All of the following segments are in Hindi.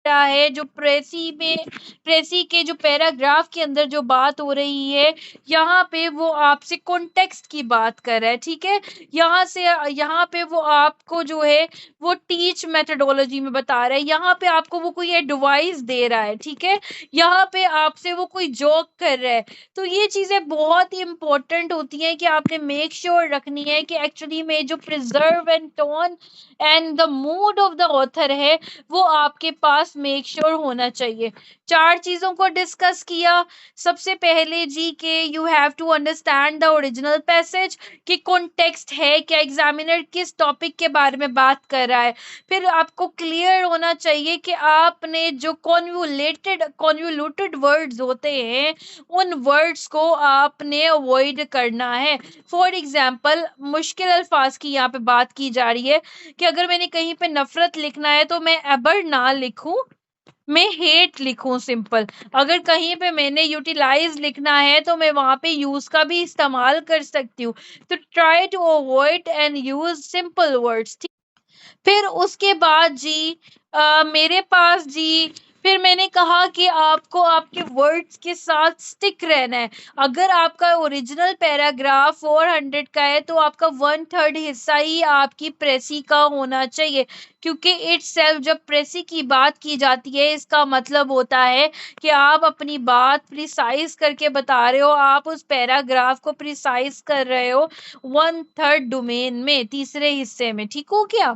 रहा है, जो प्रेसी के जो पैराग्राफ के अंदर जो बात हो रही है, यहाँ पे वो आपसे कॉन्टेक्स्ट की बात कर रहा है, ठीक है। यहाँ पे वो आपको जो है वो टीच मेथोडोलॉजी में बता रहा है, यहाँ पे आपको वो कोई एडवाइस दे रहा है, ठीक है। यहाँ पे आपसे वो कोई जोक कर रहा है। तो ये चीजें बहुत ही इंपॉर्टेंट होती हैं कि आपने मेक श्योर रखनी है कि एक्चुअली में जो preserve and tone and the mood off the author है वो आपके पास मेक श्योर होना चाहिए। 4 चीजों को डिस्कस किया। सबसे पहले जी के you have to understand the original passage, कि कॉन्टेक्स्ट है क्या, एग्जामिनर किस टॉपिक के बारे में बात कर रहा है। फिर आपको क्लियर होना चाहिए कि आपने जो कॉन्वोल्यूटेड वर्ड्स होते हैं उन वर्ड्स को आपने अवॉइड करना है। फॉर एग्जाम्पल, मुश्किल अल्फाज की यहाँ पे बात की जा रही है कि अगर मैंने कहीं पे नफरत लिखना है तो मैं एबर ना लिखूं, मैं हेट लिखूं सिंपल। अगर कहीं पे मैंने यूटिलाइज लिखना है तो मैं वहां पे यूज का भी इस्तेमाल कर सकती हूँ। तो try to avoid and use simple words. फिर उसके बाद जी मेरे पास जी फिर मैंने कहा कि आपको आपके वर्ड्स के साथ स्टिक रहना है। अगर आपका ओरिजिनल पैराग्राफ 400 का है तो आपका 1/3 हिस्सा ही आपकी प्रेसी का होना चाहिए, क्योंकि इट सेल्फ जब प्रेसी की बात की जाती है इसका मतलब होता है कि आप अपनी बात प्रिसाइज करके बता रहे हो, आप उस पैराग्राफ को प्रिसाइज कर रहे हो 1/3 डोमेन में, तीसरे हिस्से में, ठीक हो गया।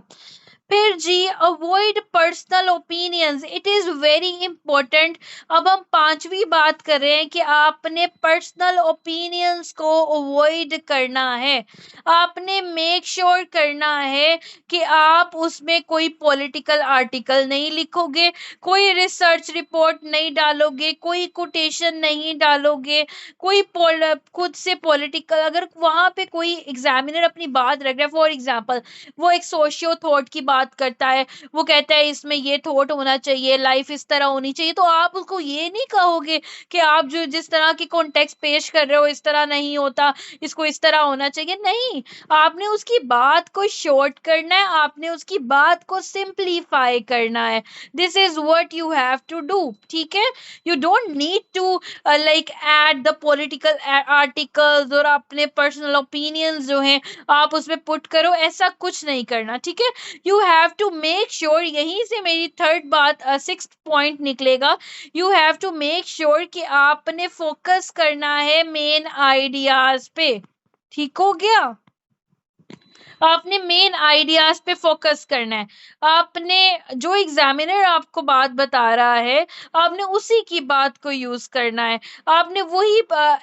फिर जी avoid personal opinions, it is very important. अब हम पांचवी बात कर रहे हैं कि आपने पर्सनल ओपिनियंस को अवॉइड करना है। आपने मेक श्योर करना है कि आप उसमें कोई पॉलिटिकल आर्टिकल नहीं लिखोगे, कोई रिसर्च रिपोर्ट नहीं डालोगे, कोई कोटेशन नहीं डालोगे, खुद से पॉलिटिकल, अगर वहां पे कोई एग्जामिनर अपनी बात रख रहा है, फॉर एग्जाम्पल वो एक सोशियो थॉट की बात करता है, वो कहता है इसमें ये थॉट होना चाहिए, लाइफ इस तरह होनी चाहिए, तो आप उसको ये नहीं कहोगे कि आप जो जिस तरह की कॉन्टेक्स्ट पेश कर रहे हो इस तरह नहीं होता, इसको इस तरह होना चाहिए, नहीं। आपने उसकी बात को शॉर्ट करना है, आपने उसकी बात को सिंप्लीफाई करना है। This is what you have to do, ठीक है। You don't need to like add the political articles और अपने पर्सनल ओपिनियंस जो हैं आप उसमें पुट करो, ऐसा कुछ नहीं करना, ठीक है। You have to make sure, यहीं से मेरी थर्ड बात 6th पॉइंट निकलेगा। You have to make sure कि आपने फोकस करना है मेन आइडियाज पे, ठीक हो गया। आपने मेन आइडियाज पे फोकस करना है। आपने जो एग्जामिनर आपको बात बता रहा है आपने उसी की बात को यूज करना है, आपने वही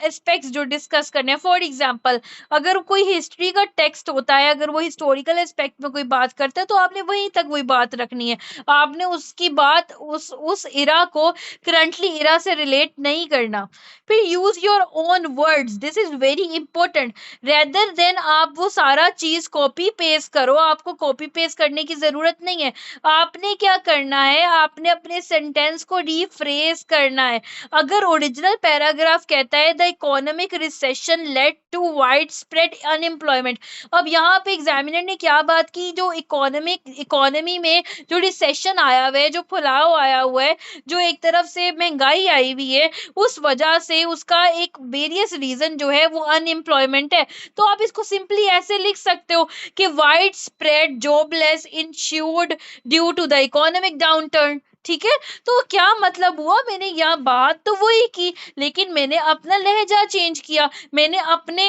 एस्पेक्ट्स जो डिस्कस करने हैं। फॉर एग्जांपल, अगर कोई हिस्ट्री का टेक्स्ट होता है, अगर वो हिस्टोरिकल एस्पेक्ट में कोई बात करता है तो आपने वहीं तक वही बात रखनी है। आपने उसकी बात उस इरा को करंटली इरा से रिलेट नहीं करना। फिर use your own words, this is very important. Rather than आप वो सारा चीज कॉपी पेस्ट करो, आपको कॉपी पेस्ट करने की जरूरत नहीं है। आपने क्या करना है, आपने अपने सेंटेंस को रीफ्रेज करना है। अगर ओरिजिनल पैराग्राफ कहता है the economic recession led to widespread unemployment, अब यहाँ पे एग्जामिनर ने क्या बात की, जो इकोनॉमी में जो रिसेशन आया हुआ है, जो फुलाव आया हुआ है, जो एक तरफ से महंगाई आई हुई है, उस वजह से उसका एक वेरियस रीजन जो है वो अनएम्प्लॉयमेंट है। तो आप इसको सिंपली ऐसे लिख सकते हो कि widespread jobless insured due to the economic downturn, ठीक है। तो क्या मतलब हुआ, मैंने यहाँ बात तो वही की लेकिन मैंने अपना लहजा चेंज किया, मैंने अपने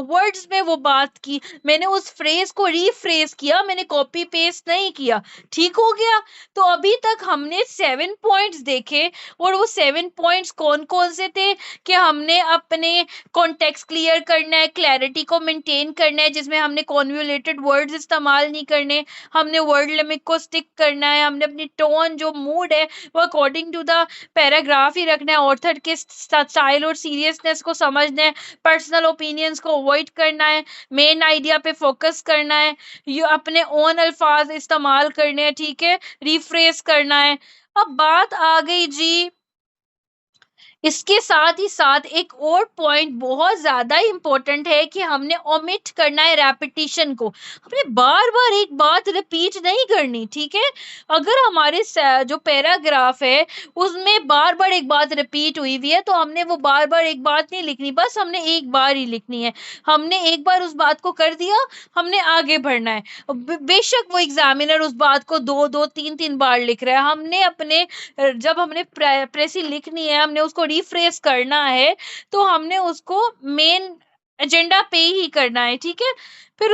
वर्ड्स में वो बात की, मैंने उस फ्रेज को रीफ्रेज किया, मैंने कॉपी पेस्ट नहीं किया, ठीक हो गया। तो अभी तक हमने 7 पॉइंट्स देखे, और वो 7 पॉइंट्स कौन कौन से थे कि हमने अपने कॉन्टेक्स्ट क्लियर करना है, क्लैरिटी को मेंटेन करना है जिसमें हमने कॉन्वोल्यूटेड वर्ड्स इस्तेमाल नहीं करने, हमने वर्ड लिमिट को स्टिक करना है, हमने अपनी टोन जो मूड है वो अकॉर्डिंग टू द पैराग्राफ ही रखना है, ऑथर के स्टाइल और सीरियसनेस को समझना है, पर्सनल ओपिनियंस को अवॉइड करना है, मेन आइडिया पे फोकस करना है, ये अपने ओन अल्फाज इस्तेमाल करने हैं, ठीक है, रिफ्रेश करना है। अब बात आ गई जी इसके साथ ही साथ एक और पॉइंट बहुत ज़्यादा इम्पोर्टेंट है कि हमने ओमिट करना है रेपिटिशन को। हमने बार-बार एक बात रिपीट नहीं करनी, ठीक है? अगर हमारे जो पैराग्राफ है, उसमें बार-बार एक बात रिपीट हुई हुई है, तो हमने वो बार-बार एक बात नहीं लिखनी, बस हमने एक बार ही लिखनी है। हमने एक बार उस बात को कर दिया, हमने आगे बढ़ना है। बेशक वो एग्जामिनर उस बात को 2-2, 3-3 बार लिख रहा है, हमने अपने जब हमने प्रेसी लिखनी है, हमने उसको रिफ्रेश करना है, तो हमने उसको मेन एजेंडा पे ही करना है, ठीक है? फिर